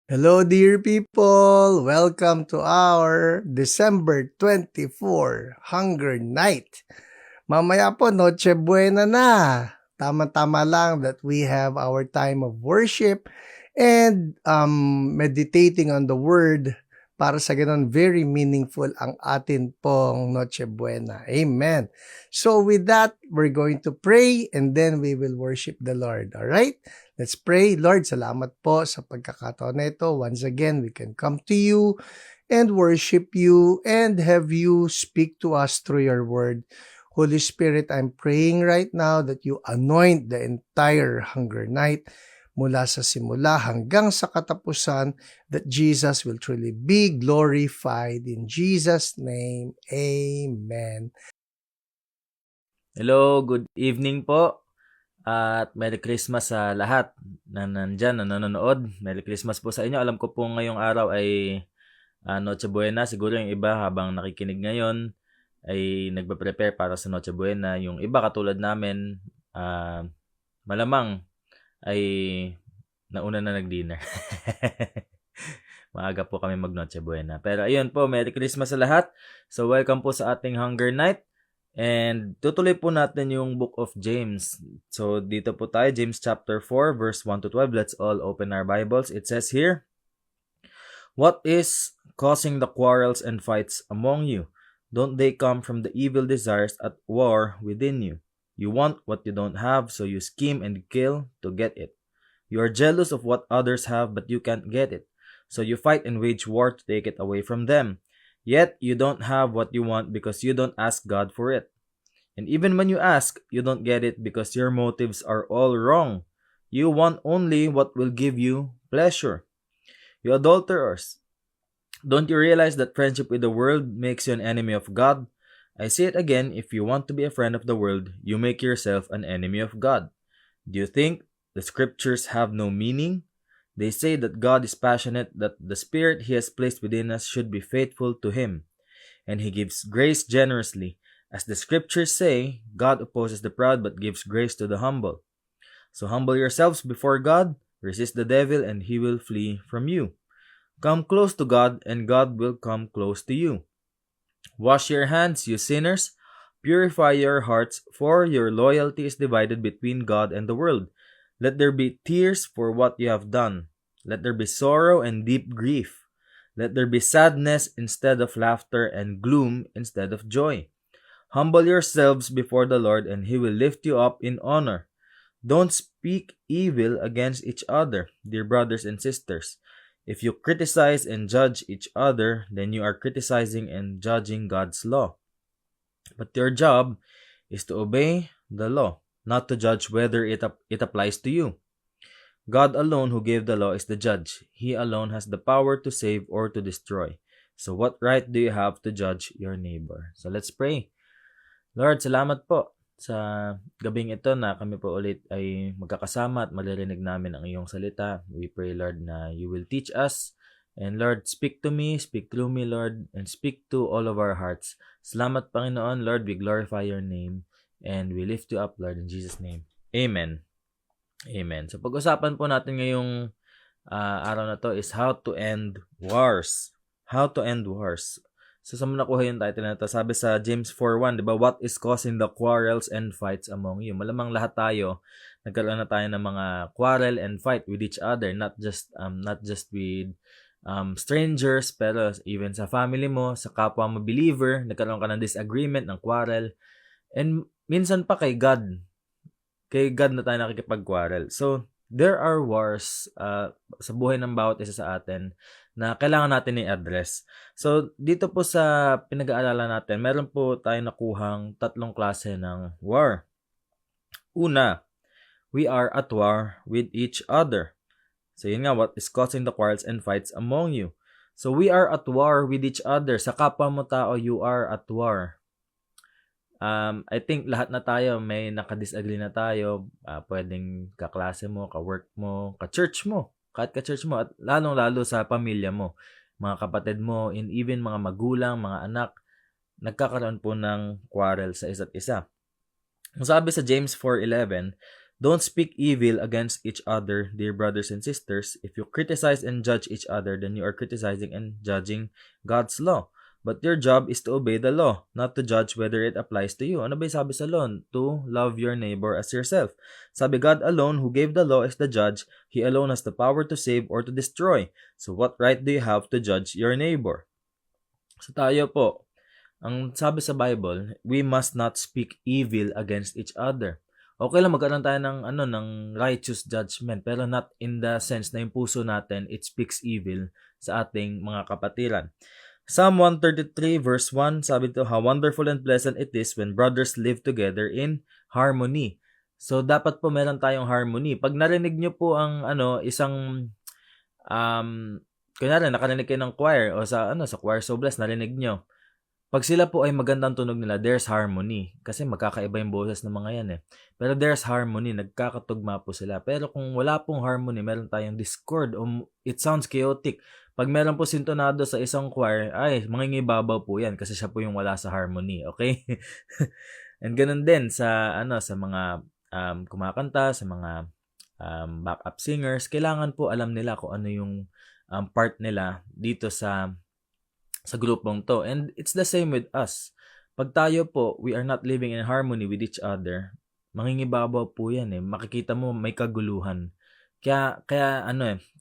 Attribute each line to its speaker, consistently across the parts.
Speaker 1: Hello, dear people! Welcome to our December 24 Hunger Night. Mamaya po, Noche Buena na. Tama-tama lang that we have our time of worship and meditating on the Word para sa ganun, very meaningful ang atin pong Noche Buena. Amen. So with that, we're going to pray and then we will worship the Lord. All right? Let's pray. Lord, salamat po sa pagkakataon na ito. Once again, we can come to you and worship you and have you speak to us through your word. Holy Spirit, I'm praying right now that you anoint the entire hunger night mula sa simula hanggang sa katapusan, that Jesus will truly be glorified. In Jesus' name, Amen.
Speaker 2: Hello, good evening po. At Merry Christmas sa lahat na nandyan, na nanonood. Merry Christmas po sa inyo. Alam ko po ngayong araw ay Noche Buena. Siguro yung iba habang nakikinig ngayon ay nagpe-prepare para sa Noche Buena. Yung iba katulad namin, malamang ay nauna na nag-dinner. Maaga po kami mag-Noche Buena. Pero ayun po, Merry Christmas sa lahat. So welcome po sa ating Hunger Night. And tutuloy po natin yung book of James. So dito po tayo, James chapter 4 verse 1 to 12. Let's all open our Bibles. It says here, "What is causing the quarrels and fights among you? Don't they come from the evil desires at war within you? You want what you don't have, so you scheme and kill to get it. You are jealous of what others have, but you can't get it. So you fight and wage war to take it away from them. Yet you don't have what you want because you don't ask God for it. And even when you ask, you don't get it because your motives are all wrong. You want only what will give you pleasure. You adulterers, don't you realize that friendship with the world makes you an enemy of God? I say it again, if you want to be a friend of the world, you make yourself an enemy of God. Do you think the scriptures have no meaning? They say that God is passionate, that the Spirit He has placed within us should be faithful to Him, and He gives grace generously. As the scriptures say, God opposes the proud but gives grace to the humble. So humble yourselves before God, resist the devil, and he will flee from you. Come close to God, and God will come close to you. Wash your hands, you sinners. Purify your hearts, for your loyalty is divided between God and the world. Let there be tears for what you have done. Let there be sorrow and deep grief. Let there be sadness instead of laughter and gloom instead of joy. Humble yourselves before the Lord, and He will lift you up in honor. Don't speak evil against each other, dear brothers and sisters. If you criticize and judge each other, then you are criticizing and judging God's law. But your job is to obey the law, not to judge whether it applies to you. God alone who gave the law is the judge. He alone has the power to save or to destroy. So what right do you have to judge your neighbor? So let's pray. Lord, salamat po sa gabing ito na kami po ulit ay magkakasama at maririnig namin ang iyong salita. We pray, Lord, na you will teach us. And Lord, speak to me, speak through me, Lord, and speak to all of our hearts. Salamat, Panginoon. Lord, we glorify your name and we lift you up, Lord, in Jesus' name. Amen. Amen. So pag-usapan po natin ngayong araw na to is how to end wars. How to end wars. So sa muna nakuha yung title na to, sabi sa James 4:1, 'di ba? What is causing the quarrels and fights among you? Malamang lahat tayo nagkaroon na tayo ng mga quarrel and fight with each other, not just with strangers, pero even sa family mo, sa kapwa mo believer, nagkaroon ka ng disagreement, ng quarrel. And minsan pa kay God na tayo nakikipag-quarrel. So, there are wars sa buhay ng bawat isa sa atin na kailangan natin i-address. So, dito po sa pinag-aaralan natin, meron po tayo nakuhang tatlong klase ng war. Una, we are at war with each other. So, yun nga, what is causing the quarrels and fights among you? So, we are at war with each other. Sa kapwa mo tao, you are at war. I think lahat na tayo may nakadisagree na tayo, pwedeng kaklase mo, ka-work mo, ka-church mo, kahit ka-church mo, at lalong-lalo sa pamilya mo, mga kapatid mo, and even mga magulang, mga anak, nagkakaroon po ng quarrel sa isa't isa. Sabi sa James 4:11, Don't speak evil against each other, dear brothers and sisters. If you criticize and judge each other, then you are criticizing and judging God's law. But your job is to obey the law, not to judge whether it applies to you. Ano ba yung sabi sa law? To love your neighbor as yourself. Sabi, God alone who gave the law is the judge. He alone has the power to save or to destroy. So what right do you have to judge your neighbor? So tayo po, ang sabi sa Bible, we must not speak evil against each other. Okay lang magkaroon tayo ng righteous judgment, pero not in the sense na yung puso natin, it speaks evil sa ating mga kapatiran. Psalm 133 verse 1, sabi to, how wonderful and pleasant it is when brothers live together in harmony. So, dapat po meron tayong harmony. Pag narinig nyo po ang isang, kunyari, nakarinig kayo ng choir, o sa choir so blessed, narinig nyo. Pag sila po ay magandang tunog nila, there's harmony. Kasi magkakaiba yung boses ng mga yan eh. Pero there's harmony, nagkakatugma po sila. Pero kung wala pong harmony, meron tayong discord, o it sounds chaotic. Pag meron po sintonado sa isang choir, ay, mangingibabaw po yan kasi siya po yung wala sa harmony, okay? And ganun din sa mga kumakanta, sa mga backup singers, kailangan po alam nila kung ano yung part nila dito sa grupong to. And it's the same with us. Pag tayo po, we are not living in harmony with each other, mangingibabaw po yan eh. Makikita mo may kaguluhan. Kaya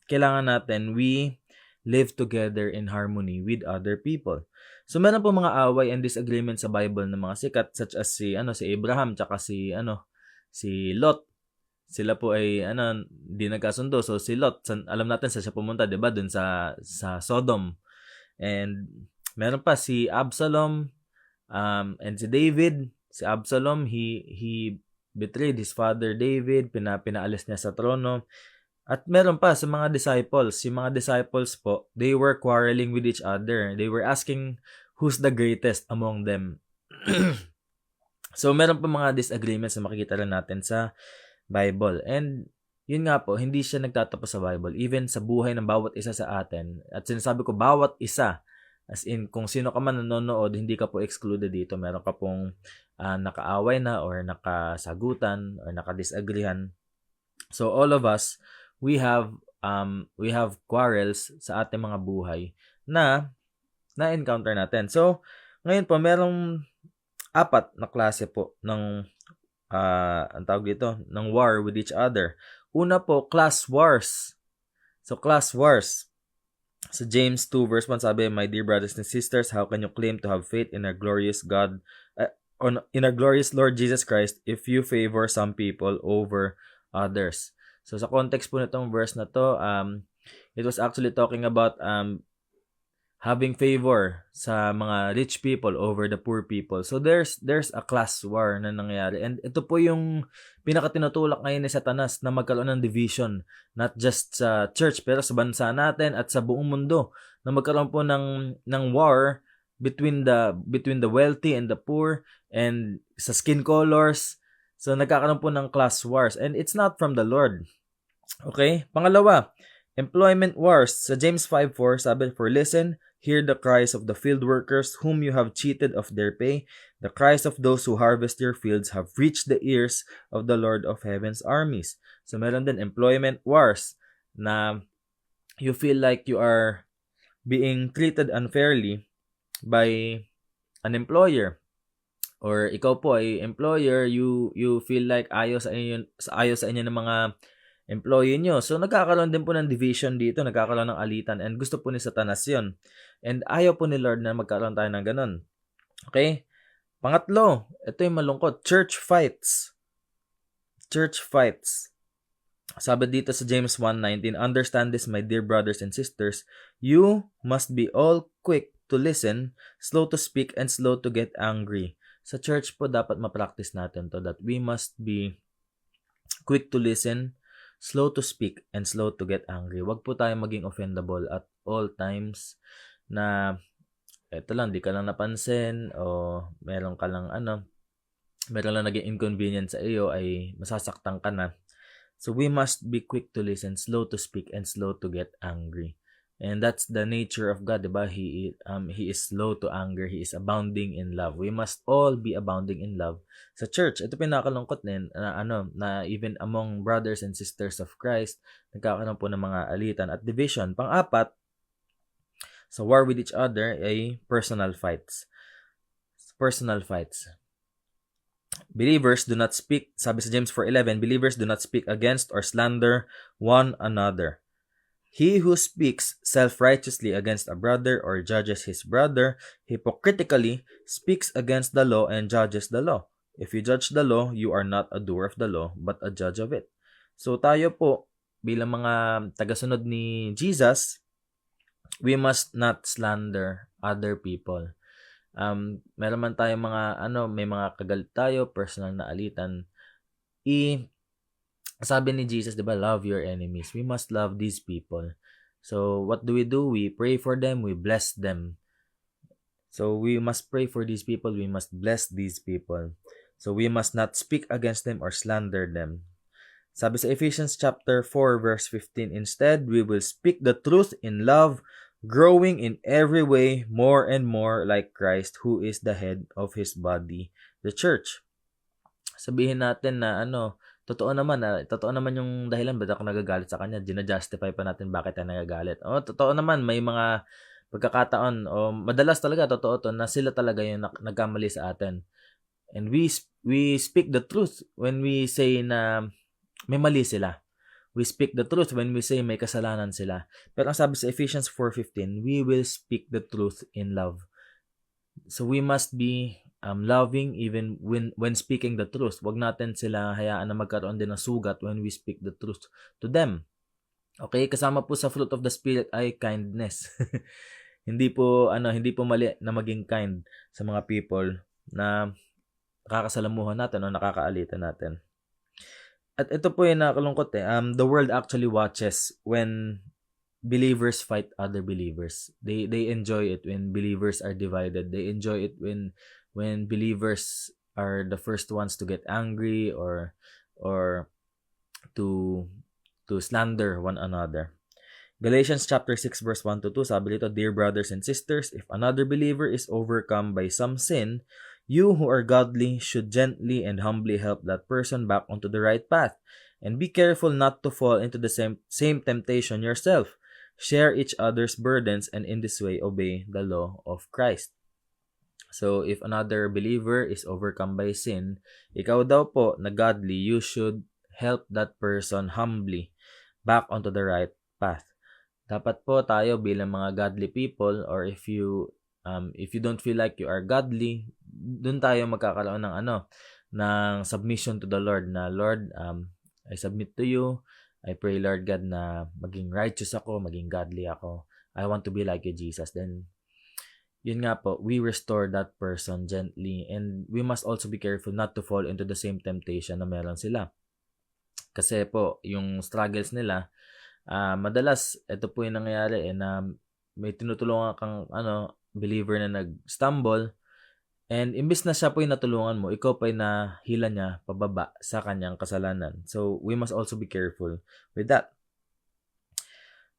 Speaker 2: kailangan natin we live together in harmony with other people. So meron po mga away and disagreement sa Bible ng mga sikat such as si Abraham tsaka si Lot. Sila po ay di nagkasundo. So si Lot, alam natin sa siya pumunta, 'di ba? Doon sa Sodom. And meron pa si Absalom and si David. Si Absalom, he betrayed his father David, pinaalis niya sa trono. At meron pa sa mga disciples. Si mga disciples po, they were quarreling with each other. They were asking who's the greatest among them. So meron pa mga disagreements na makikita rin natin sa Bible. And yun nga po, hindi siya nagtatapos sa Bible. Even sa buhay ng bawat isa sa atin. At sinasabi ko, bawat isa. As in, kung sino ka man nanonood, hindi ka po excluded dito. Meron ka pong nakaaway na or nakasagutan or nakadisagreehan. So all of us, we have quarrels sa ating mga buhay na encounter natin. So, ngayon po, merong 4 na klase po ng ang tawag dito, ng war with each other. Una po, class wars. So, class wars. So, James 2 verse 1 sabi, my dear brothers and sisters, how can you claim to have faith in our glorious God, in our glorious Lord Jesus Christ if you favor some people over others? So, sa context po nitong verse na to, it was actually talking about having favor sa mga rich people over the poor people. So, there's a class war na nangyayari. And ito po yung pinakatinutulak ngayon ni Satanas na magkaroon ng division. Not just sa church, pero sa bansa natin at sa buong mundo. Na magkaroon po ng war between the wealthy and the poor and sa skin colors. So, nagkakaroon po ng class wars. And it's not from the Lord. Okay? Pangalawa, employment wars. Sa James 5:4, sabi, for listen, hear the cries of the field workers whom you have cheated of their pay. The cries of those who harvest your fields have reached the ears of the Lord of Heaven's armies. So, meron din employment wars na you feel like you are being treated unfairly by an employer. Or ikaw po ay employer, you feel like ayaw sa inyo ng mga employee nyo. So, nagkakaroon din po ng division dito, nagkakaroon ng alitan, and gusto po ni Satanas yun. And ayaw po ni Lord na magkaroon tayo ng ganun. Okay? Pangatlo, ito yung malungkot, church fights. Church fights. Sabi dito sa James 1:19, understand this, my dear brothers and sisters, you must be all quick to listen, slow to speak, and slow to get angry. Sa church po, dapat ma-practice natin to, that we must be quick to listen, slow to speak, and slow to get angry. Huwag po tayo maging offendable at all times na eto lang, di ka lang napansin o meron lang naging inconvenience sa iyo ay masasaktan ka na. So we must be quick to listen, slow to speak, and slow to get angry. And that's the nature of God, diba? He is slow to anger. He is abounding in love. We must all be abounding in love sa church. Ito pinakalungkot din na even among brothers and sisters of Christ, nagkakaroon po ng mga alitan at division. Pang-apat, sa war with each other ay personal fights. Personal fights. Believers do not speak, sabi sa James 4:11, believers do not speak against or slander one another. He who speaks self-righteously against a brother or judges his brother hypocritically speaks against the law and judges the law. If you judge the law, you are not a doer of the law, but a judge of it. So tayo po, bilang mga tagasunod ni Jesus, we must not slander other people. Meron man tayo may mga kagalit tayo, personal na alitan. Sabi ni Jesus, diba, love your enemies. We must love these people. So, what do? We pray for them, we bless them. So, we must pray for these people, we must bless these people. So, we must not speak against them or slander them. Sabi sa Ephesians chapter 4, verse 15, instead, we will speak the truth in love, growing in every way more and more like Christ, who is the head of His body, the church. Sabihin natin na totoo naman yung dahilan ba't ako nagagalit sa kanya. Gina-justify pa natin bakit tayo nagagalit. Totoo naman, may mga pagkakataon, madalas talaga, totoo to, na sila talaga yung nagkamali sa atin. And we speak the truth when we say na may mali sila. We speak the truth when we say may kasalanan sila. Pero ang sabi sa Ephesians 4:15, we will speak the truth in love. So we must be loving even when speaking the truth. Wag natin sila hayaan na magkaroon din ng sugat when we speak the truth to them. Okay, kasama po sa fruit of the Spirit ay kindness. hindi po mali na maging kind sa mga people na nakakasalamuhan natin o nakakaalitan natin. At ito po yung nakakalungkot the world actually watches when believers fight other believers. They enjoy it when believers are divided. They enjoy it when believers are the first ones to get angry or to slander one another. Galatians chapter 6 verse 1 to 2, sabi dito, dear brothers and sisters, if another believer is overcome by some sin, you who are godly should gently and humbly help that person back onto the right path. And be careful not to fall into the same temptation yourself. Share each other's burdens and in this way obey the law of Christ. So, if another believer is overcome by sin, ikaw daw po na godly, you should help that person humbly back onto the right path. Dapat po tayo bilang mga godly people, or if you don't feel like you are godly, dun tayo magkakaroon ng submission to the Lord na, Lord, I submit to you. I pray, Lord God, na maging righteous ako, maging godly ako. I want to be like you, Jesus. Then, yun nga po, we restore that person gently, and we must also be careful not to fall into the same temptation na meron sila. Kasi po, yung struggles nila, madalas, ito po yung nangyayari na may tinutulungan kang believer na nag-stumble, and imbis na siya po yung natulungan mo, ikaw pa yung nahila niya pababa sa kanyang kasalanan. So, we must also be careful with that.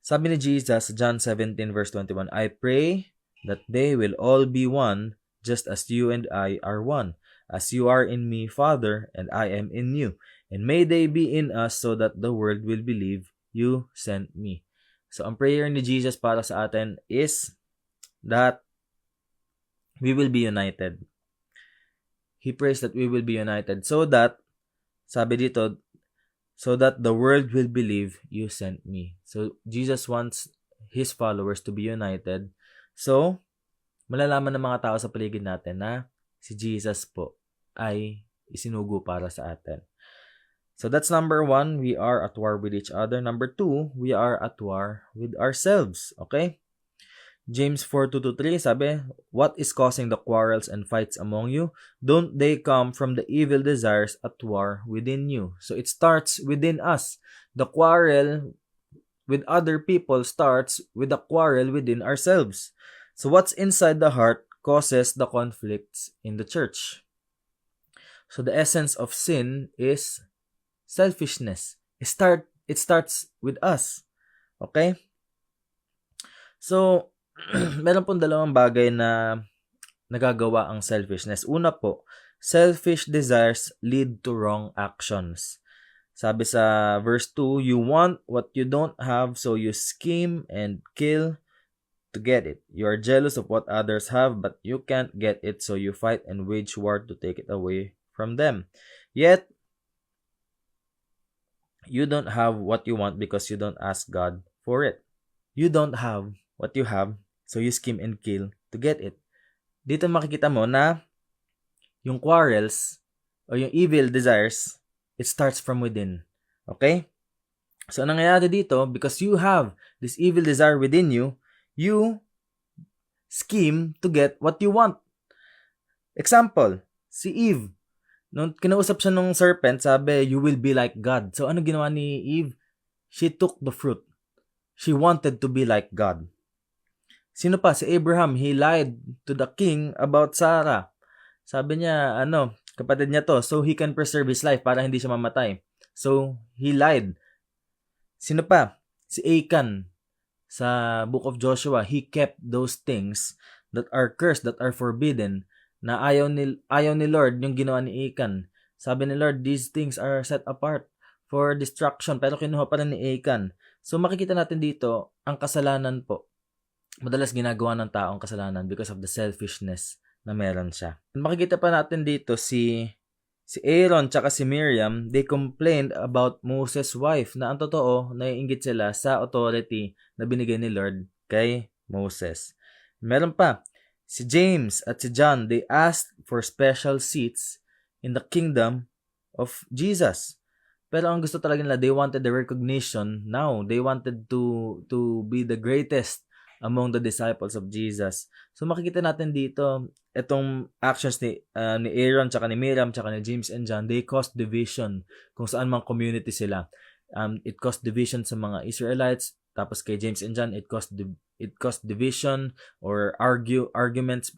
Speaker 2: Sabi ni Jesus, John 17 verse 21, I pray that they will all be one, just as you and I are one, as you are in me, Father, and I am in you. And may they be in us so that the world will believe you sent me. So, ang prayer ni Jesus para sa atin is that we will be united. He prays that we will be united so that, sabi dito, so that the world will believe you sent me. So, Jesus wants His followers to be united. So, malalaman ng mga tao sa paligid natin na si Jesus po ay isinugo para sa atin. So, that's number 1, we are at war with each other. Number 2, we are at war with ourselves. Okay? James 4:2-3 sabi, what is causing the quarrels and fights among you? Don't they come from the evil desires at war within you? So, it starts within us. The quarrel with other people starts with a quarrel within ourselves. So what's inside the heart causes the conflicts in the church. So the essence of sin is selfishness. It starts with us. Okay? So, meron pong dalawang bagay na nagagawa ang selfishness. Una po, selfish desires lead to wrong actions. Sabi sa verse 2, you want what you don't have, so you scheme and kill to get it. You are jealous of what others have, but you can't get it, so you fight and wage war to take it away from them. Yet, you don't have what you want because you don't ask God for it. You don't have what you have, so you scheme and kill to get it. Dito makikita mo na yung quarrels o yung evil desires, it starts from within. Okay? So, anong nangyayari dito, because you have this evil desire within you, you scheme to get what you want. Example, si Eve. Nung kinausap siya nung serpent, sabi, you will be like God. So, ano ginawa ni Eve? She took the fruit. She wanted to be like God. Sino pa? Si Abraham. He lied to the king about Sarah. Sabi niya, kapatid niya to, so he can preserve his life para hindi siya mamatay. So, he lied. Sino pa? Si Achan. Sa book of Joshua, he kept those things that are cursed, that are forbidden, na ayaw ni Lord yung ginawa ni Achan. Sabi ni Lord, these things are set apart for destruction, pero kinuha pa rin ni Achan. So, makikita natin dito, ang kasalanan po, madalas ginagawa ng tao ang kasalanan because of the selfishness na meron siya. Makikita pa natin dito si Aaron tsaka si Miriam, they complained about Moses' wife na ang totoo, naiinggit sila sa authority na binigay ni Lord kay Moses. Meron pa, si James at si John, they asked for special seats in the kingdom of Jesus. Pero ang gusto talaga nila, they wanted the recognition now. They wanted to be the greatest among the disciples of Jesus. So makikita natin dito, itong actions ni Aaron, tsaka ni Miriam, tsaka ni James and John, they caused division kung saan mang community sila. It caused division sa mga Israelites, tapos kay James and John, it caused division or arguments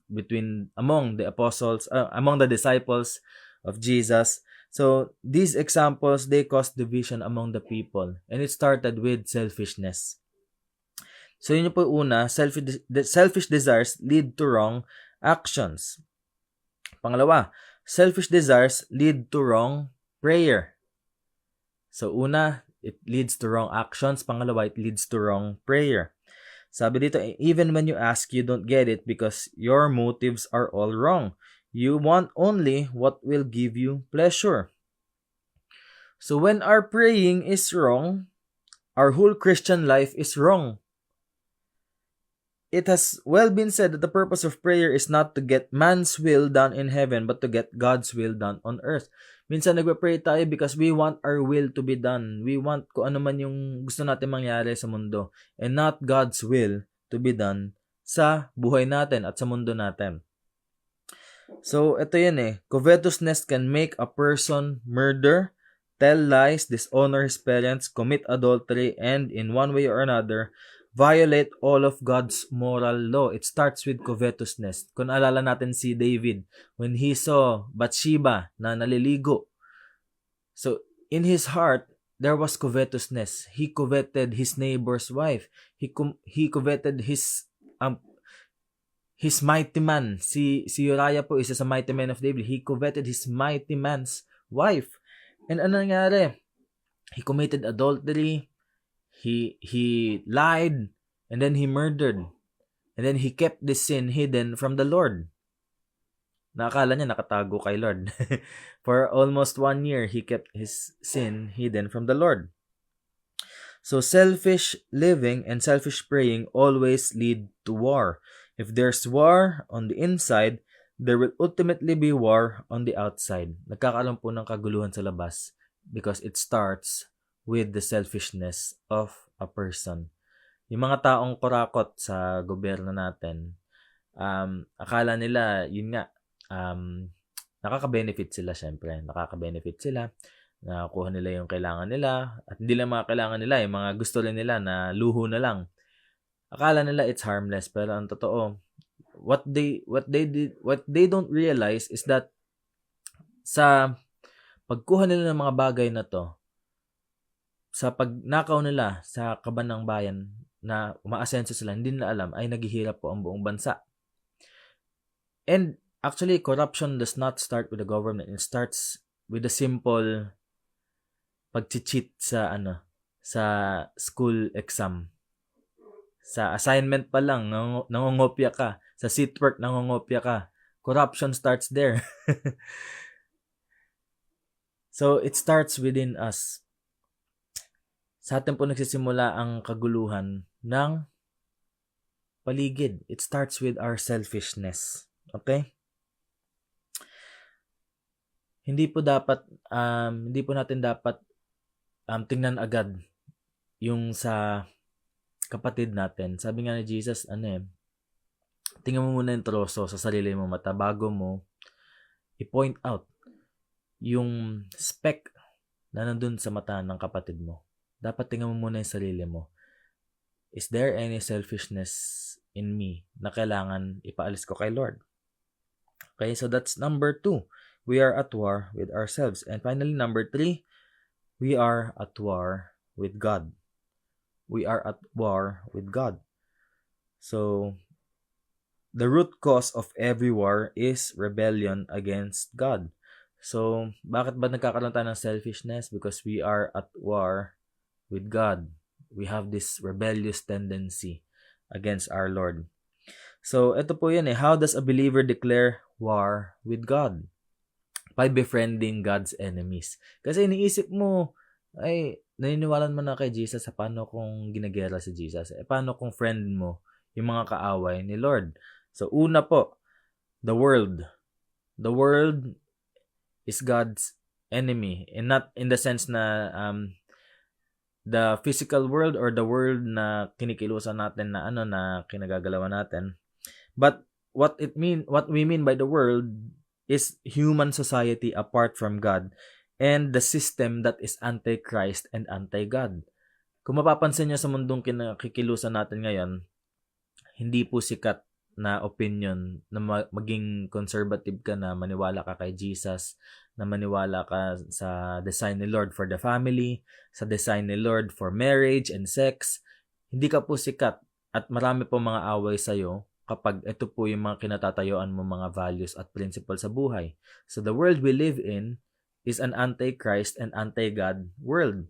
Speaker 2: among the apostles, among the disciples of Jesus. So these examples, they caused division among the people, and it started with selfishness. So yun po una, selfish desires lead to wrong actions. Pangalawa, selfish desires lead to wrong prayer. So una, it leads to wrong actions. Pangalawa, it leads to wrong prayer. Sabi dito, even when you ask, you don't get it because your motives are all wrong. You want only what will give you pleasure. So when our praying is wrong, our whole Christian life is wrong. It has well been said that the purpose of prayer is not to get man's will done in heaven, but to get God's will done on earth. Minsan nagpe-pray tayo because we want our will to be done. We want kung ano man yung gusto natin mangyari sa mundo, and not God's will to be done sa buhay natin at sa mundo natin. So, ito yan covetousness can make a person murder, tell lies, dishonor his parents, commit adultery, and in one way or another, violate all of God's moral law. It starts with covetousness. Kung alala natin si David, when he saw Bathsheba na naliligo, so in his heart, there was covetousness. He coveted his neighbor's wife. He coveted his mighty man. Si Uriah po, isa sa mighty men of David. He coveted his mighty man's wife. And ano nangyari? He committed adultery. He lied, and then he murdered. And then he kept this sin hidden from the Lord. Nakakala niya nakatago kay Lord. For almost 1 year, he kept his sin hidden from the Lord. So selfish living and selfish praying always lead to war. If there's war on the inside, there will ultimately be war on the outside. Nagkakaroon po ng kaguluhan sa labas because it starts with the selfishness of a person. Yung mga taong kurakot sa gobyerno natin, akala nila, yun nga, nakaka-benefit sila syempre. Nakaka-benefit sila. Nakuha nila yung kailangan nila. At hindi lang mga kailangan nila, yung mga gusto rin nila na luho na lang. Akala nila it's harmless, pero ang totoo, what they don't realize is that sa pagkuha nila ng mga bagay na to, sa pagnakaw nila sa kaban ng bayan, na umaasenso sila, hindi nila alam, ay naghihirap po ang buong bansa. And actually, corruption does not start with the government. It starts with a simple pag-cheat sa school exam. Sa assignment pa lang, nangongopya ka. Sa seatwork, nangongopya ka. Corruption starts there. So, it starts within us. Sa atin po nagsisimula ang kaguluhan ng paligid. It starts with our selfishness. Okay? Hindi po natin dapat tingnan agad yung sa kapatid natin. Sabi nga ni Jesus, tingnan mo muna yung troso sa sarili mo mata bago mo i-point out yung speck na nandun sa mata ng kapatid mo. Dapat tingnan mo muna yung sarili mo. Is there any selfishness in me na kailangan ipaalis ko kay Lord? Okay, so that's number 2. We are at war with ourselves. And finally, number 3, we are at war with God. We are at war with God. So, the root cause of every war is rebellion against God. So, bakit ba nagkakaroon tayo ng selfishness? Because we are at war with God. We have this rebellious tendency against our Lord. So, ito po yun How does a believer declare war with God? By befriending God's enemies. Kasi iniisip mo, naniniwala mo na kay Jesus, paano kung ginagera si Jesus? Paano kung friend mo yung mga kaaway ni Lord? So, una po, the world. The world is God's enemy. And not in the sense na the physical world or the world na kinikilusan natin na kinagagalawan natin. But what we mean by the world is human society apart from God and the system that is anti-Christ and anti-God. Kung mapapansin niyo sa mundong kinakikilusan natin ngayon, hindi po sikat na opinion na maging conservative ka na maniwala ka kay Jesus, na maniwala ka sa design ni Lord for the family, sa design ni Lord for marriage and sex. Hindi ka po sikat at marami po mga away sa'yo kapag ito po yung mga kinatatayuan mo mga values at principles sa buhay. So the world we live in is an anti-Christ and anti-God world.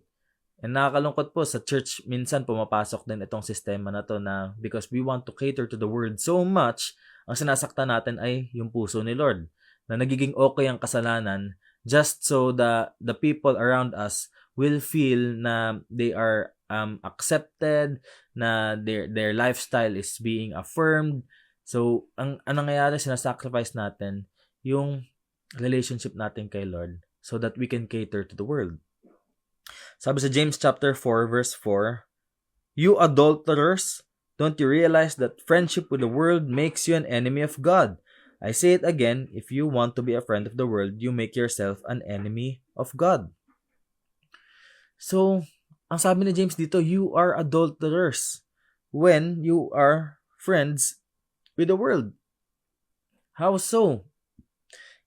Speaker 2: And nakakalungkot po, sa church minsan pumapasok din itong sistema na to na because we want to cater to the world so much, ang sinasaktan natin ay yung puso ni Lord. Na nagiging okay ang kasalanan just so the people around us will feel na they are accepted, na their lifestyle is being affirmed. So, ang nangyayari, sinasacrifice natin yung relationship natin kay Lord so that we can cater to the world. Sabi sa James chapter 4 verse 4, "You adulterers, don't you realize that friendship with the world makes you an enemy of God? I say it again, if you want to be a friend of the world, you make yourself an enemy of God." So, ang sabi ni James dito, you are adulterers when you are friends with the world. How so?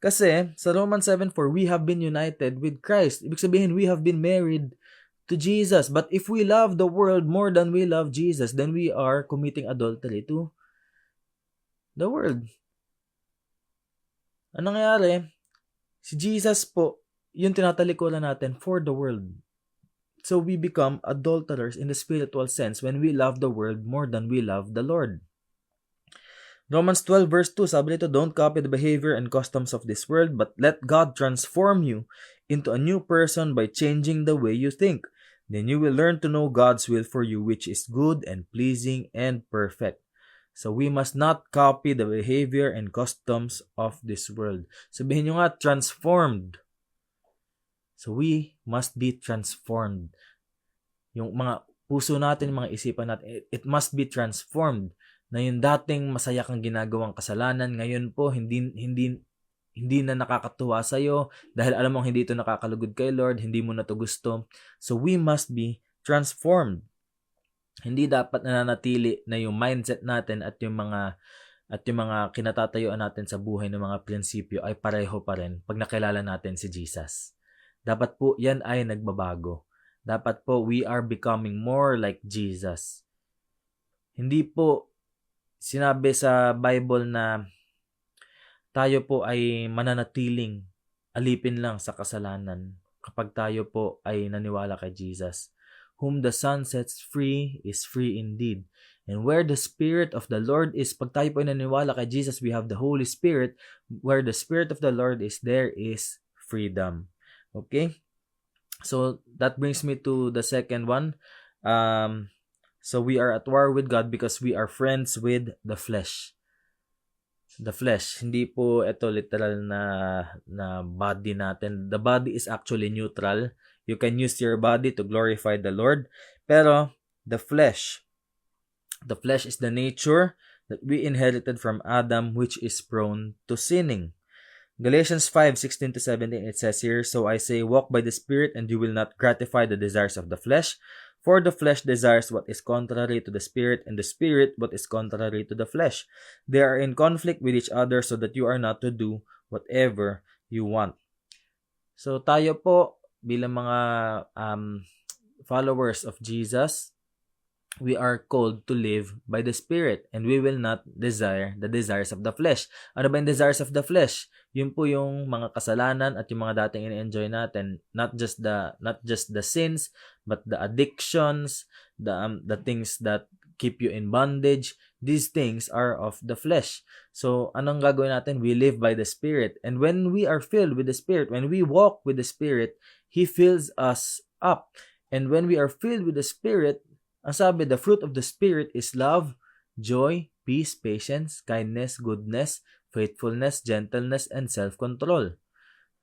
Speaker 2: Kasi sa Romans 7:4, we have been united with Christ. Ibig sabihin, we have been married to Jesus. But if we love the world more than we love Jesus, then we are committing adultery to the world. Anong nangyari? Si Jesus po, yung tinatalikuran natin for the world. So we become adulterers in the spiritual sense when we love the world more than we love the Lord. Romans 12 verse 2, sabi nito, "Don't copy the behavior and customs of this world, but let God transform you into a new person by changing the way you think. Then you will learn to know God's will for you, which is good and pleasing and perfect." So we must not copy the behavior and customs of this world. Sabihin nyo nga, transformed. So we must be transformed. Yung mga puso natin, mga isipan natin, it must be transformed. Na yung dating masaya kang ginagawang kasalanan, ngayon po hindi na nakakatuwa sa'yo dahil alam mong hindi ito nakakalugod kay Lord, hindi mo na ito gusto. So we must be transformed. Hindi dapat nananatili na yung mindset natin at yung mga kinatatayuan natin sa buhay ng mga prinsipyo ay pareho pa rin pag nakilala natin si Jesus. Dapat po yan ay nagbabago. Dapat po we are becoming more like Jesus. Hindi po sinabi sa Bible na tayo po ay mananatiling alipin lang sa kasalanan kapag tayo po ay naniwala kay Jesus. Whom the Son sets free is free indeed. And where the Spirit of the Lord is, pag tayo po ay naniwala kay Jesus, we have the Holy Spirit. Where the Spirit of the Lord is, there is freedom. Okay? So, that brings me to the second one. So, we are at war with God because we are friends with the flesh. The flesh, hindi po ito literal na body natin. The body is actually neutral. You can use your body to glorify the Lord. Pero the flesh is the nature that we inherited from Adam, which is prone to sinning. Galatians 5:16-17, it says here, "So I say, walk by the Spirit, and you will not gratify the desires of the flesh. For the flesh desires what is contrary to the Spirit, and the Spirit what is contrary to the flesh. They are in conflict with each other, so that you are not to do whatever you want." So tayo po, bilang mga followers of Jesus, we are called to live by the Spirit, and we will not desire the desires of the flesh. Ano ba yung desires of the flesh? Yun po yung mga kasalanan at yung mga dating ini-enjoy natin, not just the sins, but the addictions, the things that keep you in bondage. These things are of the flesh. So anong gagawin natin? We live by the Spirit, and when we are filled with the Spirit, when we walk with the Spirit, He fills us up. And when we are filled with the Spirit, ang sabi, the fruit of the Spirit is love, joy, peace, patience, kindness, goodness, faithfulness, gentleness, and self-control.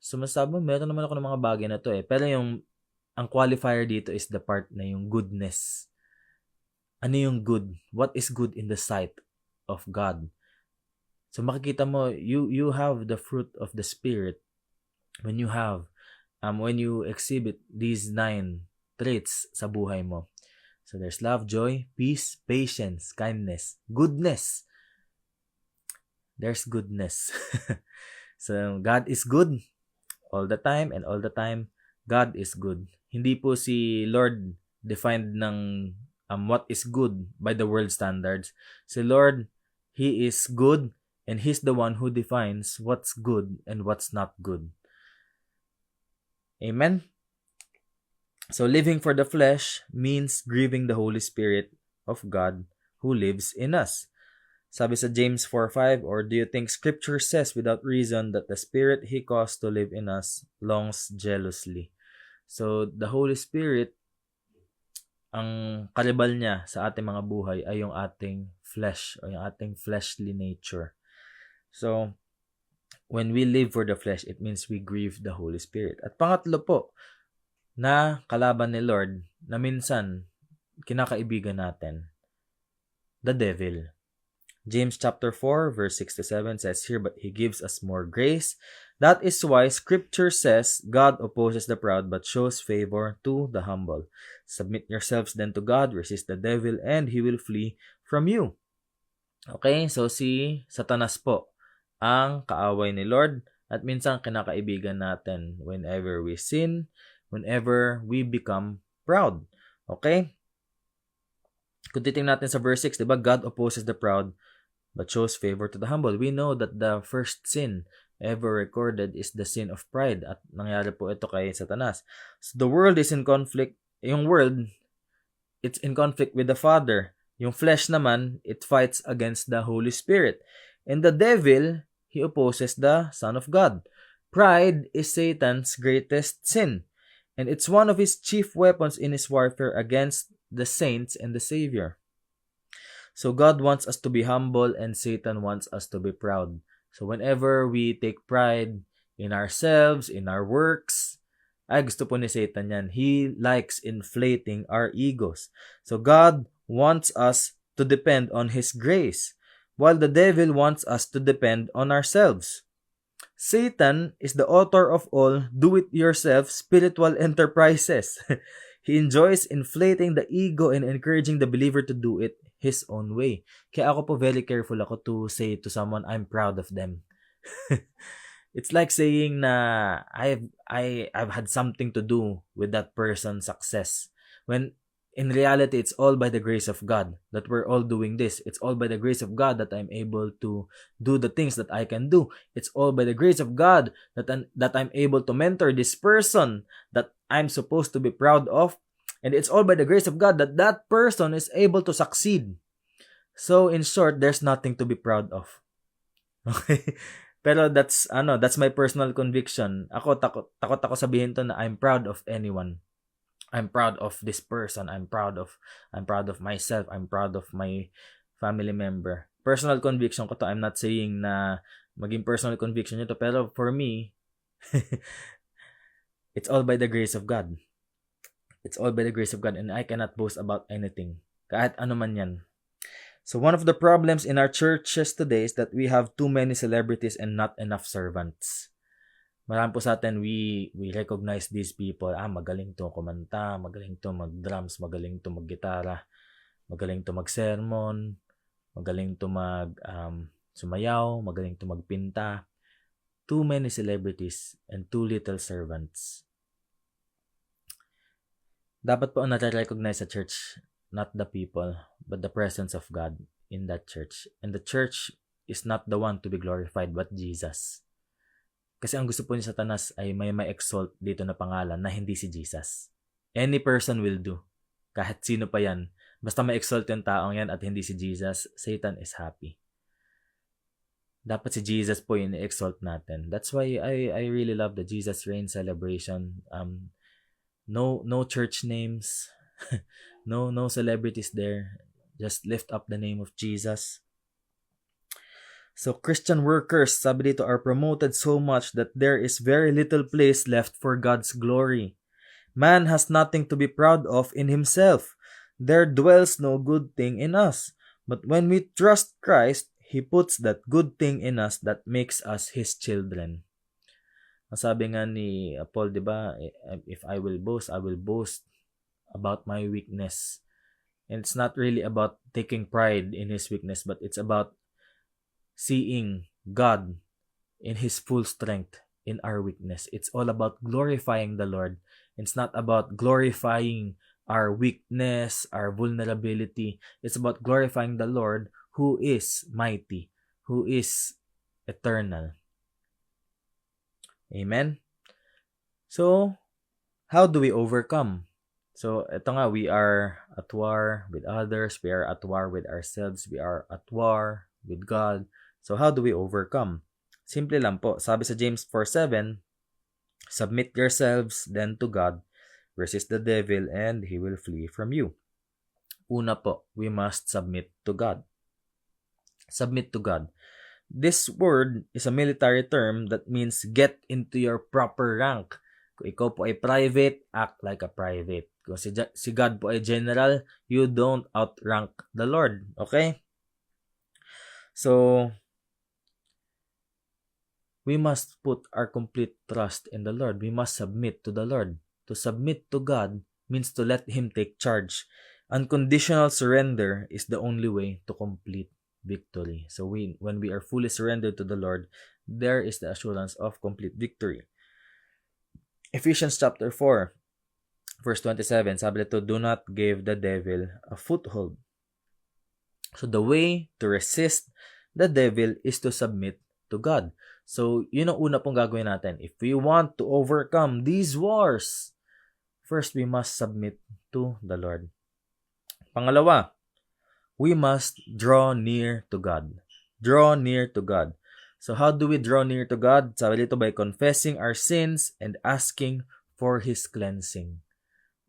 Speaker 2: So masabi mo, meron naman ako ng mga bagay na to eh. Pero ang qualifier dito is the part na yung goodness. Ano yung good? What is good in the sight of God? So makikita mo, you have the fruit of the Spirit when you exhibit these 9 traits sa buhay mo. So there's love, joy, peace, patience, kindness, goodness. There's goodness. So God is good all the time, and all the time God is good. Hindi po si Lord defined ng what is good by the world standards. Si Lord, He is good, and He's the one who defines what's good and what's not good. Amen? So living for the flesh means grieving the Holy Spirit of God who lives in us. Sabi sa James 4:5, "Or do you think Scripture says without reason that the Spirit He caused to live in us longs jealously?" So the Holy Spirit, ang karibal niya sa ating mga buhay ay yung ating flesh o yung ating fleshly nature. So when we live for the flesh, it means we grieve the Holy Spirit. At pangatlo po, na kalaban ni Lord na minsan kinakaibigan natin, the devil. James chapter 4 verse 6-7 says here, "But He gives us more grace. That is why Scripture says, God opposes the proud but shows favor to the humble. Submit yourselves then to God, resist the devil, and he will flee from you." Okay, so si Satanas po ang kaaway ni Lord, at minsan kinakaibigan natin whenever we sin, whenever we become proud. Okay? Kung titingnan natin sa verse 6, diba? God opposes the proud but shows favor to the humble. We know that the first sin ever recorded is the sin of pride, at nangyari po ito kay Satanas. So the world is in conflict. Yung world, it's in conflict with the Father. Yung flesh naman, it fights against the Holy Spirit. And the devil, he opposes the Son of God. Pride is Satan's greatest sin, and it's one of his chief weapons in his warfare against the saints and the Savior. So God wants us to be humble, and Satan wants us to be proud. So whenever we take pride in ourselves, in our works, ay gusto po ni Satan yan. He likes inflating our egos. So God wants us to depend on His grace, while the devil wants us to depend on ourselves. Satan is the author of all do-it-yourself spiritual enterprises. He enjoys inflating the ego and encouraging the believer to do it his own way. Kaya ako po very careful ako to say to someone, I'm proud of them. It's like saying na I've had something to do with that person's success. When In reality, it's all by the grace of God that we're all doing this. It's all by the grace of God that I'm able to do the things that I can do. It's all by the grace of God that I'm able to mentor this person that I'm supposed to be proud of. And it's all by the grace of God that that person is able to succeed. So in short, there's nothing to be proud of. Okay? Pero that's my personal conviction. Takot ako sabihin to na I'm proud of anyone. I'm proud of this person. I'm proud of myself. I'm proud of my family member. Personal conviction ko to. I'm not saying na maging personal conviction nyo to. Pero for me, it's all by the grace of God. It's all by the grace of God, and I cannot boast about anything. Kahit ano man yan. So one of the problems in our churches today is that we have too many celebrities and not enough servants. Marami po sa atin, we recognize these people. Magaling to kumanta, magaling to mag-drums, magaling to mag-gitara, magaling to mag-sermon, magaling to sumayaw, magaling to magpinta. Too many celebrities and too little servants. Dapat po ang nare-recognize sa church, not the people, but the presence of God in that church. And the church is not the one to be glorified, but Jesus. Kasi ang gusto po ni Satanas ay may ma-exalt dito na pangalan na hindi si Jesus. Any person will do. Kahit sino pa yan. Basta ma-exalt yung taong yan at hindi si Jesus, Satan is happy. Dapat si Jesus po yung i-exalt natin. That's why I really love the Jesus Reign celebration. No church names. no celebrities there. Just lift up the name of Jesus. So Christian workers, sabi dito, are promoted so much that there is very little place left for God's glory. Man has nothing to be proud of in himself. There dwells no good thing in us. But when we trust Christ, He puts that good thing in us that makes us His children. Ang sabi nga ni Paul, di ba, if I will boast about my weakness. And it's not really about taking pride in his weakness, but it's about seeing God in His full strength in our weakness. It's all about glorifying the Lord. It's not about glorifying our weakness, our vulnerability. It's about glorifying the Lord who is mighty, who is eternal. Amen? So, how do we overcome? So, ito nga, we are at war with others. We are at war with ourselves. We are at war with God. So, how do we overcome? Simple lang po. Sabi sa James 4:7, submit yourselves then to God, resist the devil, and he will flee from you. Una po, we must submit to God. Submit to God. This word is a military term that means get into your proper rank. Kung ikaw po ay private, act like a private. Kung si God po ay general, you don't outrank the Lord. Okay? So, we must put our complete trust in the Lord. We must submit to the Lord. To submit to God means to let Him take charge. Unconditional surrender is the only way to complete victory. So when we are fully surrendered to the Lord, there is the assurance of complete victory. Ephesians chapter 4, verse 27, sabi dito, do not give the devil a foothold. So the way to resist the devil is to submit to God. So, yun ang una pong gagawin natin. If we want to overcome these wars, first we must submit to the Lord. Pangalawa, we must draw near to God. Draw near to God. So, how do we draw near to God? Sabi dito, by confessing our sins and asking for His cleansing.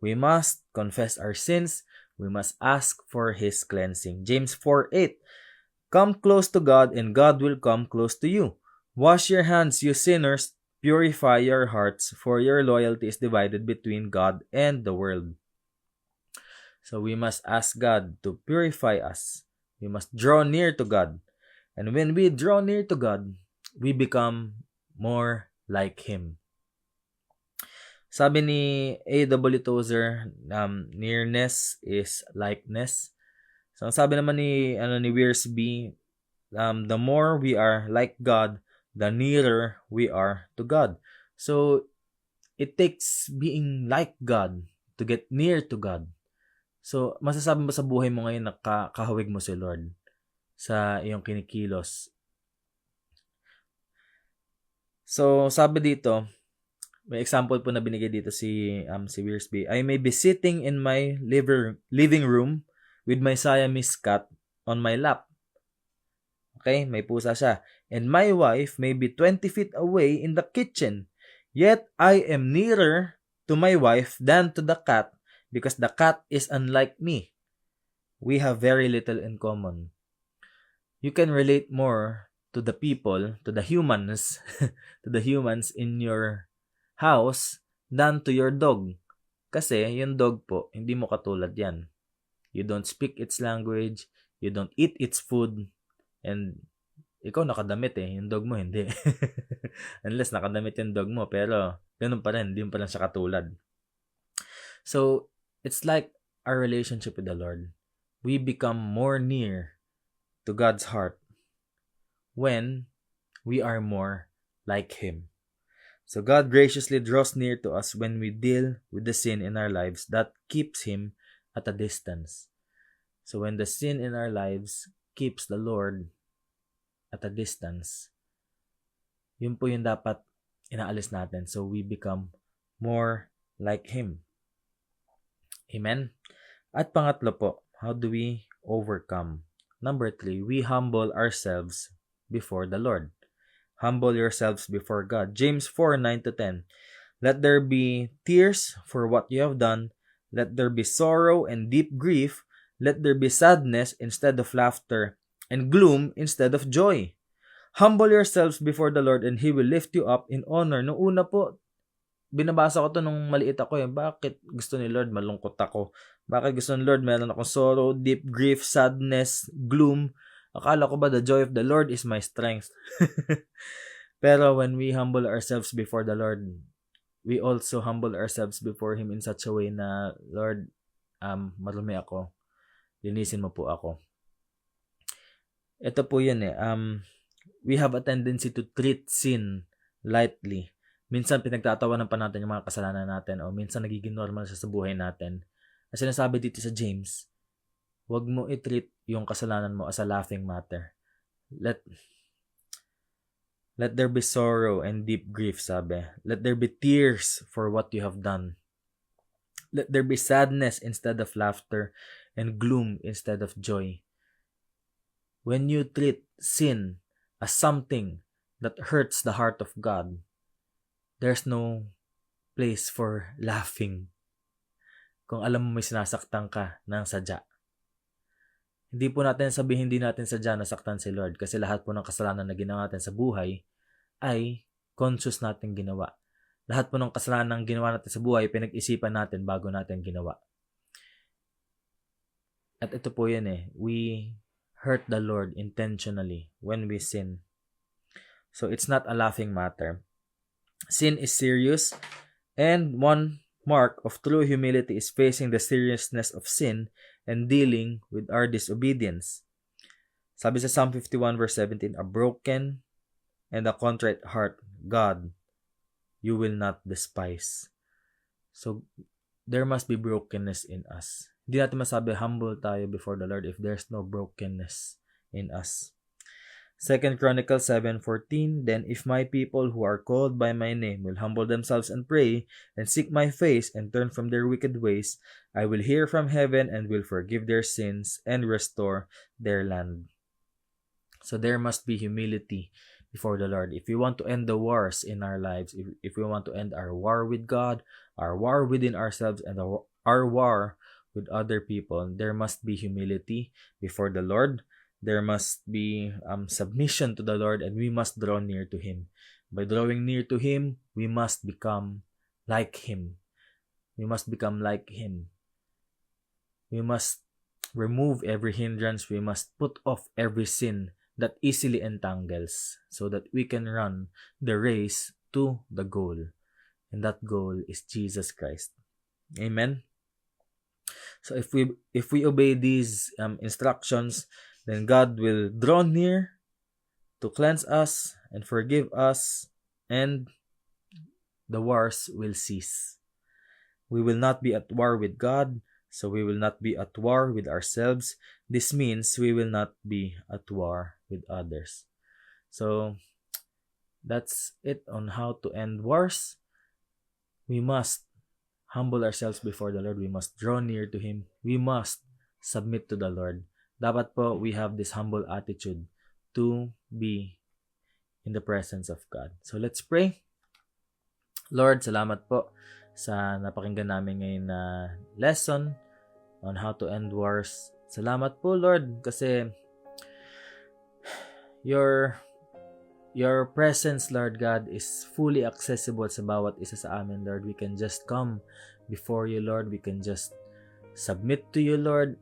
Speaker 2: We must confess our sins. We must ask for His cleansing. James 4:8, come close to God and God will come close to you. Wash your hands, you sinners. Purify your hearts, for your loyalty is divided between God and the world. So we must ask God to purify us. We must draw near to God. And when we draw near to God, we become more like Him. Sabi ni A.W. Tozer, nearness is likeness. So ang sabi naman ni Wiersbe, the more we are like God, the nearer we are to God. So, it takes being like God to get near to God, So, masasabi mo sa buhay mo ngayon na kahawig mo si Lord sa iyong kinikilos. So, sabi dito, may example po na binigay dito si Wiersbe. I may be sitting in my living room with my Siamese cat on my lap. Okay, may pusa siya. And my wife may be 20 feet away in the kitchen. Yet I am nearer to my wife than to the cat because the cat is unlike me. We have very little in common. You can relate more to the people, to the humans, to the humans in your house than to your dog. Kasi yung dog po, hindi mo katulad yan. You don't speak its language, you don't eat its food, and ikaw nakadamit yung dog mo hindi. Unless nakadamit yung dog mo, pero ganun pa rin, hindi mo pa rin siya katulad. So, it's like our relationship with the Lord. We become more near to God's heart when we are more like Him. So God graciously draws near to us when we deal with the sin in our lives that keeps Him at a distance. So when the sin in our lives keeps the Lord at a distance, yun po yung dapat inaalis natin. So we become more like Him. Amen? At pangatlo po, how do we overcome? Number 3, we humble ourselves before the Lord. Humble yourselves before God. James 4:9-10. Let there be tears for what you have done. Let there be sorrow and deep grief. Let there be sadness instead of laughter and gloom instead of joy. Humble yourselves before the Lord and He will lift you up in honor. Noong una po, binabasa ko to nung maliit ako Bakit gusto ni Lord malungkot ako? Bakit gusto ni Lord meron akong sorrow, deep grief, sadness, gloom? Akala ko ba the joy of the Lord is my strength? Pero when we humble ourselves before the Lord, we also humble ourselves before Him in such a way na, Lord, marumi ako. Linisin mo po ako. Ito po yun we have a tendency to treat sin lightly. Minsan pinagtatawanan pa natin yung mga kasalanan natin o minsan nagiging normal siya sa buhay natin. As sinasabi dito sa James, huwag mo i-treat yung kasalanan mo as a laughing matter. Let there be sorrow and deep grief, sabi. Let there be tears for what you have done. Let there be sadness instead of laughter and gloom instead of joy. When you treat sin as something that hurts the heart of God, there's no place for laughing. Kung alam mo may sinasaktan ka ng sadya. Hindi po natin sabihin hindi natin sadya nasaktan si Lord kasi lahat po ng kasalanan na ginawa natin sa buhay ay conscious natin ginawa. Lahat po ng kasalanan na ginawa natin sa buhay, pinag-isipan natin bago natin ginawa. At ito po yan we hurt the Lord intentionally when we sin. So it's not a laughing matter. Sin is serious, and one mark of true humility is facing the seriousness of sin and dealing with our disobedience. Sabi sa Psalm 51 verse 17, a broken and a contrite heart, God, you will not despise. So, there must be brokenness in us. Hindi natin masabi humble tayo before the Lord if there's no brokenness in us. 2 Chronicles 7:14, then if my people who are called by my name will humble themselves and pray and seek my face and turn from their wicked ways, I will hear from heaven and will forgive their sins and restore their land. So there must be humility before the Lord. If we want to end the wars in our lives, if we want to end our war with God, our war within ourselves, and our war with other people, there must be humility before the Lord. There must be submission to the Lord, and we must draw near to Him. By drawing near to Him, we must become like Him. We must become like Him. We must remove every hindrance. We must put off every sin that easily entangles so that we can run the race to the goal. And that goal is Jesus Christ. Amen? So if we obey these instructions, then God will draw near to cleanse us and forgive us, and the wars will cease. We will not be at war with God. So we will not be at war with ourselves. This means we will not be at war with others. So that's it on how to end wars. We must humble ourselves before the Lord. We must draw near to Him. We must submit to the Lord. Dapat po we have this humble attitude to be in the presence of God. So let's pray. Lord, salamat po sa napakinggan namin ngayon na lesson on how to end wars. Salamat po, Lord, kasi your presence, Lord God, is fully accessible sa bawat isa sa amin, Lord. We can just come before you, Lord. We can just submit to you, Lord.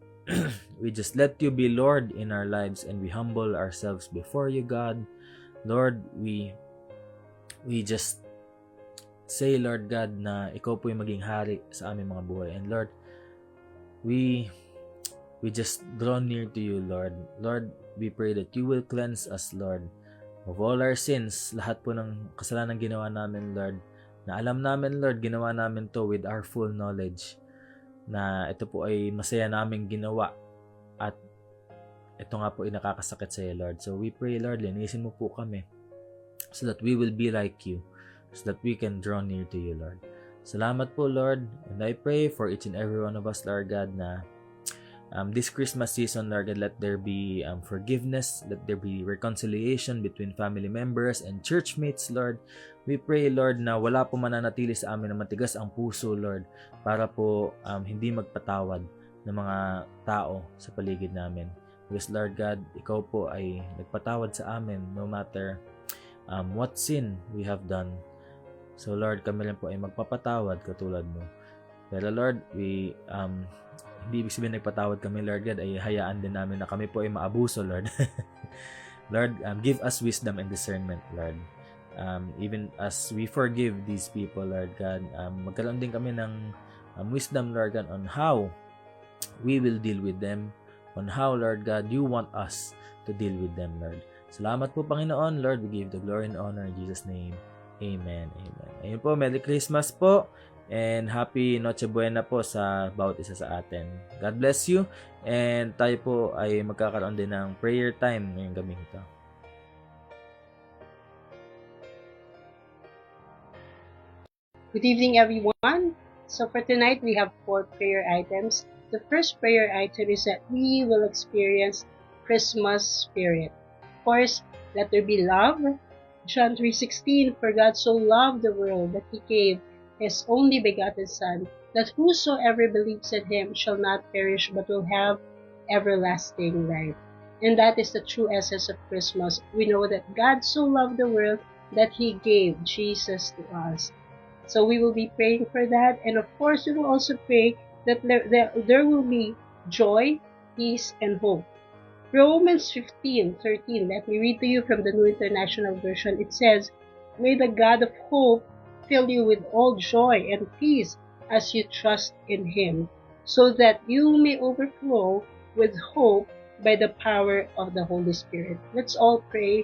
Speaker 2: We just let you be Lord in our lives, and we humble ourselves before you, God. Lord, we just say, Lord God, na ikaw po yung maging hari sa aming mga buhay. And Lord, we just draw near to you, Lord. Lord, we pray that you will cleanse us, Lord, of all our sins, lahat po ng kasalanan ginawa namin, Lord, na alam namin, Lord, ginawa namin to with our full knowledge, na ito po ay masaya naming ginawa, at ito nga po ay nakakasakit sa iyo, Lord. So we pray, Lord, linisin mo po kami, so that we will be like you, so that we can draw near to you, Lord. Salamat po, Lord, and I pray for each and every one of us, Lord God, na this Christmas season, Lord God, let there be forgiveness, let there be reconciliation between family members and churchmates, Lord. We pray, Lord, na wala po mananatili sa amin na matigas ang puso, Lord, para po hindi magpatawad ng mga tao sa paligid namin. Because, Lord God, ikaw po ay nagpatawad sa amin no matter what sin we have done. So, Lord, kami lang po ay magpapatawad katulad mo. Pero, Lord, hindi ibig sabihin nagpatawad kami, Lord God, ay hayaan din namin na kami po ay maabuso, Lord. Lord, give us wisdom and discernment, Lord. Even as we forgive these people, Lord God, magkaroon din kami ng wisdom, Lord God, on how we will deal with them, on how, Lord God, you want us to deal with them, Lord. Salamat po, Panginoon. Lord, we give the glory and honor in Jesus' name. Amen. Amen. Ayun po, Merry Christmas po. And happy Noche Buena po sa bawat isa sa atin. God bless you. And tayo po ay magkakaroon din ng prayer time ngayong gabi ito.
Speaker 3: Good evening, everyone. So for tonight, we have 4 prayer items. The first prayer item is that we will experience Christmas spirit. Of course, let there be love. John 3:16, for God so loved the world that He gave His only begotten Son, that whosoever believes in Him shall not perish but will have everlasting life. And that is the true essence of Christmas. We know that God so loved the world that He gave Jesus to us. So we will be praying for that. And of course, we will also pray that there will be joy, peace, and hope. Romans 15:13, let me read to you from the New International Version. It says, may the God of hope fill you with all joy and peace as you trust in Him, so that you may overflow with hope by the power of the Holy Spirit. Let's all pray.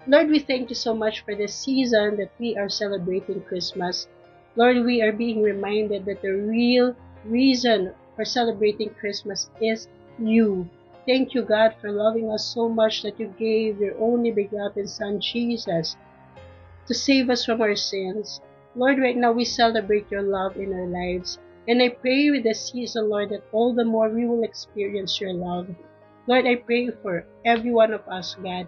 Speaker 3: Lord, we thank you so much for this season that we are celebrating Christmas. Lord, we are being reminded that the real reason for celebrating Christmas is you. Thank you, God, for loving us so much that you gave your only begotten Son, Jesus, to save us from our sins. Lord, right now we celebrate your love in our lives. And I pray with this season, Lord, that all the more we will experience your love. Lord, I pray for every one of us, God,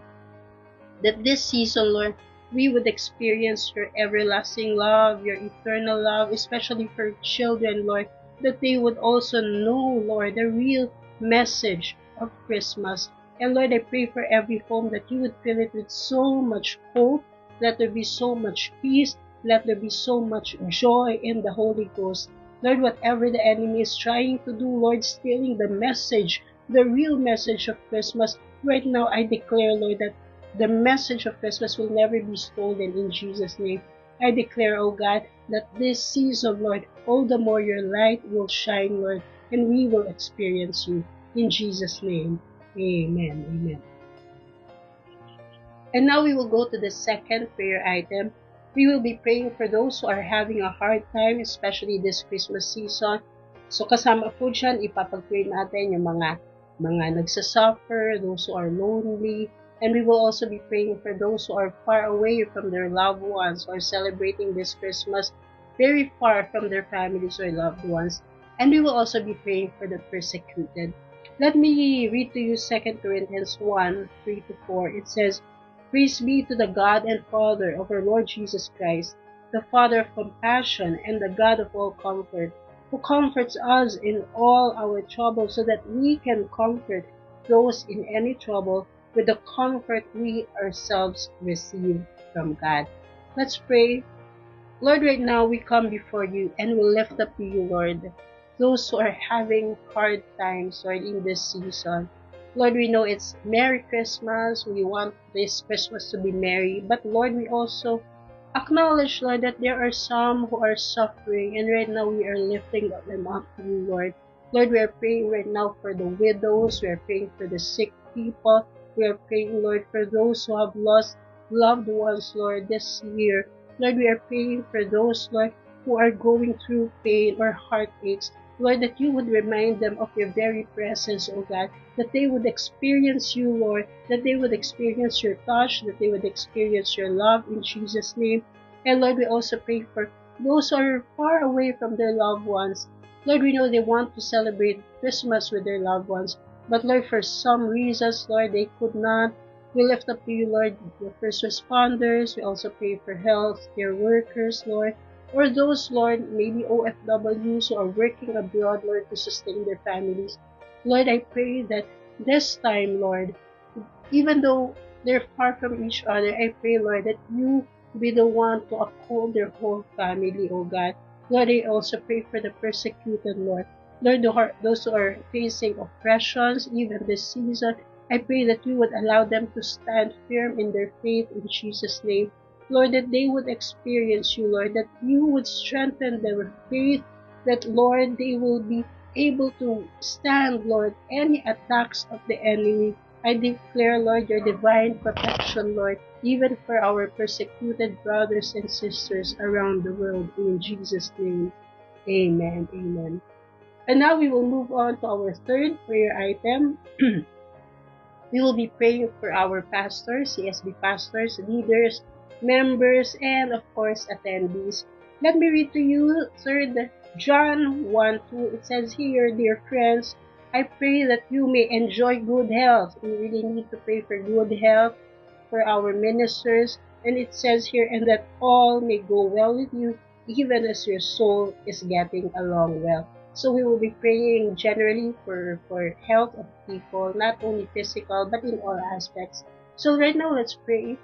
Speaker 3: that this season, Lord, we would experience your everlasting love, your eternal love, especially for children, Lord, that they would also know, Lord, the real message of Christmas. And Lord, I pray for every home that you would fill it with so much hope. Let there be so much peace. Let there be so much joy in the Holy Ghost. Lord, whatever the enemy is trying to do, Lord, stealing the message, the real message of Christmas, right now I declare, Lord, that the message of Christmas will never be stolen in Jesus' name. I declare, oh God, that this season, Lord, all the more your light will shine, Lord, and we will experience you. In Jesus' name, amen. Amen. And now we will go to the second prayer item. We will be praying for those who are having a hard time, especially this Christmas season. So kasama po dyan, ipapag-pray natin yung mga nagsasuffer, those who are lonely, and we will also be praying for those who are far away from their loved ones or celebrating this Christmas very far from their families or loved ones. And we will also be praying for the persecuted. Let me read to you 2 Corinthians 1, 3-4. It says, Praise be to the God and Father of our Lord Jesus Christ, the Father of compassion and the God of all comfort, who comforts us in all our trouble so that we can comfort those in any trouble with the comfort we ourselves receive from God. Let's pray. Lord, right now we come before you and we lift up to you, Lord, those who are having hard times, Lord, in this season. Lord, we know it's Merry Christmas. We want this Christmas to be merry. But Lord, we also acknowledge, Lord, that there are some who are suffering, and right now we are lifting them up to you, Lord. Lord, we are praying right now for the widows. We are praying for the sick people. We are praying, Lord, for those who have lost loved ones, Lord, this year. Lord, we are praying for those, Lord, who are going through pain or heartaches. Lord, that you would remind them of your very presence, O God, that they would experience you, Lord, that they would experience your touch, that they would experience your love in Jesus' name. And Lord, we also pray for those who are far away from their loved ones. Lord, we know they want to celebrate Christmas with their loved ones, but Lord, for some reasons, Lord, they could not. We lift up to you, Lord, the first responders. We also pray for healthcare workers, Lord, or those, Lord, maybe OFWs who are working abroad, Lord, to sustain their families. Lord, I pray that this time, Lord, even though they're far from each other, I pray, Lord, that you be the one to uphold their whole family, oh God. Lord, I also pray for the persecuted, Lord. Lord, those who are facing oppressions, even this season, I pray that you would allow them to stand firm in their faith in Jesus' name. Lord, that they would experience you, Lord, that you would strengthen their faith, that, Lord, they will be able to stand, Lord, any attacks of the enemy. I declare, Lord, your divine protection, Lord, even for our persecuted brothers and sisters around the world. In Jesus' name, amen, amen. And now we will move on to our third prayer item. We will be praying for our pastors, CSB pastors, leaders, members, and of course, attendees. Let me read to you 3 John 1:2. It says here, Dear friends, I pray that you may enjoy good health. We really need to pray for good health for our ministers. And it says here, and that all may go well with you, even as your soul is getting along well. So we will be praying generally for health of people, not only physical, but in all aspects. So right now, let's pray.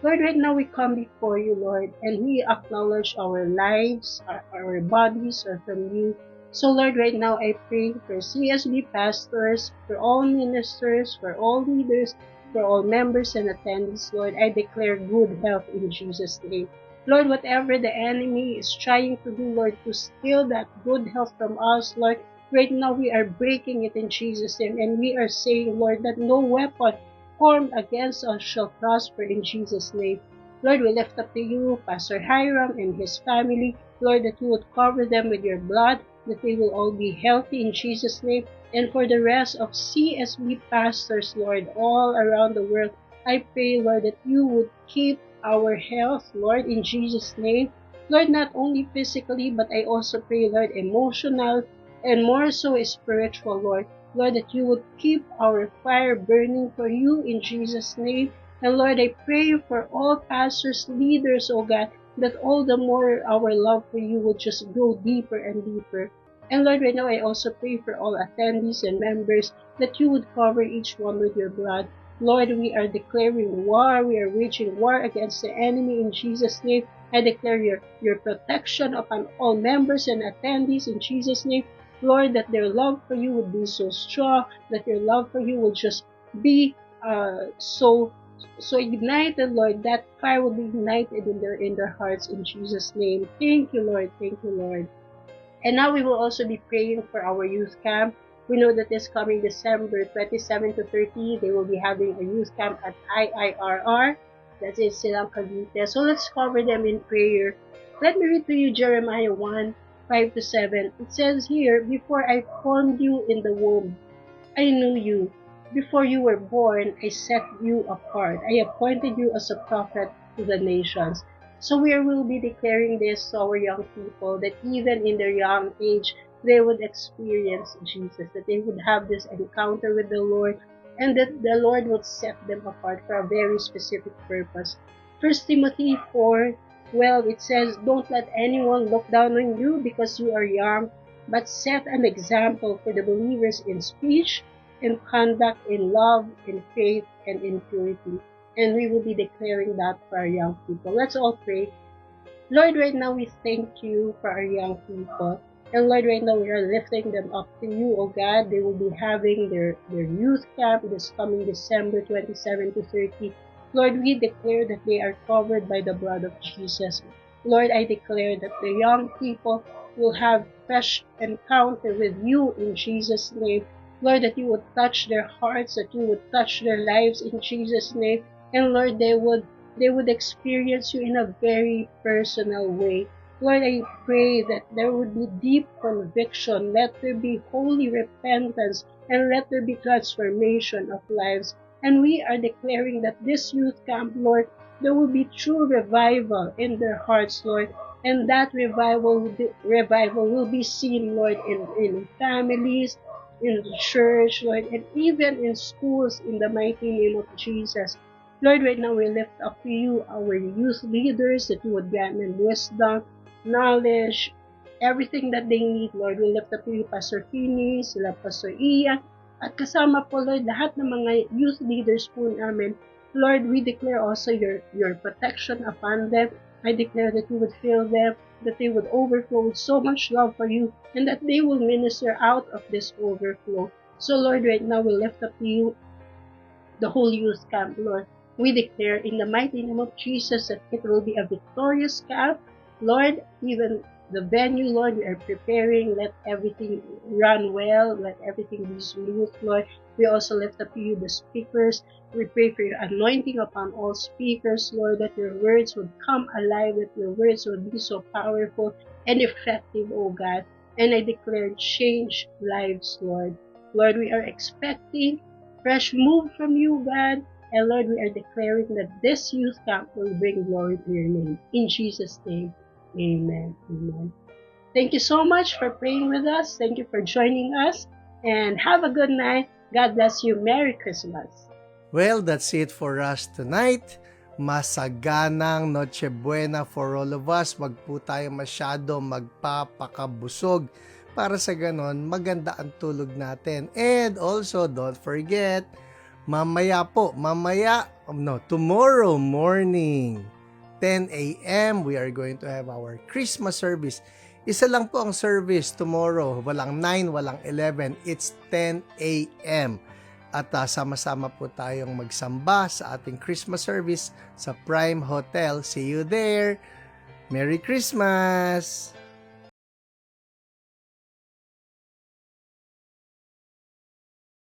Speaker 3: Lord, right now we come before you, Lord, and we acknowledge our lives, our bodies are from you. So Lord, right now I pray for CSB pastors, for all ministers, for all leaders, for all members and attendees, Lord. I declare good health in Jesus' name. Lord, whatever the enemy is trying to do, Lord, to steal that good health from us, Lord, right now we are breaking it in Jesus' name, and we are saying, Lord, that no weapon formed against us shall prosper in Jesus' name. Lord, we lift up to you Pastor Hiram and his family. Lord, that you would cover them with your blood, that they will all be healthy in Jesus' name. And for the rest of CSB pastors, Lord, all around the world, I pray, Lord, that you would keep our health, Lord, in Jesus' name. Lord, not only physically, but I also pray, Lord, emotional and more so spiritual, Lord. Lord, that you would keep our fire burning for you in Jesus' name. And Lord, I pray for all pastors, leaders, oh God, that all the more our love for you would just go deeper and deeper. And Lord, right now I also pray for all attendees and members that you would cover each one with your blood. Lord, we are declaring war. We are waging war against the enemy in Jesus' name. I declare your protection upon all members and attendees in Jesus' name. Lord, that their love for you would be so strong, that your love for you would just be so ignited, Lord. That fire will be ignited in their hearts in Jesus' name. Thank you, Lord. Thank you, Lord. And now we will also be praying for our youth camp. We know that this coming December 27 to 30, they will be having a youth camp at IIRR. That's in Silang Cavite. So let's cover them in prayer. Let me read to you Jeremiah 1, 5 to 7, it says here, before I formed you in the womb, I knew you. Before you were born, I set you apart. I appointed you as a prophet to the nations. So we will be declaring this to our young people, that even in their young age, they would experience Jesus, that they would have this encounter with the Lord, and that the Lord would set them apart for a very specific purpose. 1 Timothy 4:12, it says, don't let anyone look down on you because you are young, but set an example for the believers in speech, in conduct, in love, in faith, and in purity. And we will be declaring that for our young people. Let's all pray. Lord, right now we thank you for our young people. And Lord, right now we are lifting them up to you, oh God. They will be having their youth camp this coming December 27 to 30. Lord, we declare that they are covered by the blood of Jesus. Lord, I declare that the young people will have fresh encounter with you in Jesus' name. Lord, that you would touch their hearts, that you would touch their lives in Jesus' name. And Lord, they would experience you in a very personal way. Lord, I pray that there would be deep conviction. Let there be holy repentance, and let there be transformation of lives. And we are declaring that this youth camp, Lord, there will be true revival in their hearts, Lord. And that revival will be seen, Lord, in families, in the church, Lord, and even in schools, in the mighty name of Jesus. Lord, right now we lift up to you our youth leaders, that you would grant them wisdom, knowledge, everything that they need, Lord. We lift up to you, Pastor Fini, sila Pastor Ian, at kasama po, Lord, lahat ng mga youth leaders po namin. Lord, we declare also your protection upon them. I declare that you would fill them, that they would overflow with so much love for you, and that they will minister out of this overflow. So, Lord, right now we lift up to you the whole youth camp, Lord. We declare in the mighty name of Jesus that it will be a victorious camp. Lord, even the venue, Lord, we are preparing. Let everything run well. Let everything be smooth, Lord. We also lift up to you the speakers. We pray for your anointing upon all speakers, Lord, that your words would come alive, that your words would be so powerful and effective, oh God. And I declare change lives, Lord. Lord, we are expecting fresh move from you, God. And Lord, we are declaring that this youth camp will bring glory to your name. In Jesus' name, amen. Amen. Thank you so much for praying with us. Thank you for joining us. And have a good night. God bless you. Merry Christmas.
Speaker 1: Well, that's it for us tonight. Masaganang Noche Buena for all of us. Wag po tayo masyado magpapakabusog para sa ganon maganda ang tulog natin. And also, don't forget, tomorrow morning, 10 a.m., we are going to have our Christmas service. Isa lang po ang service tomorrow. Walang 9, walang 11. It's 10 a.m. At sama-sama po tayong magsamba sa ating Christmas service sa Prime Hotel. See you there! Merry Christmas!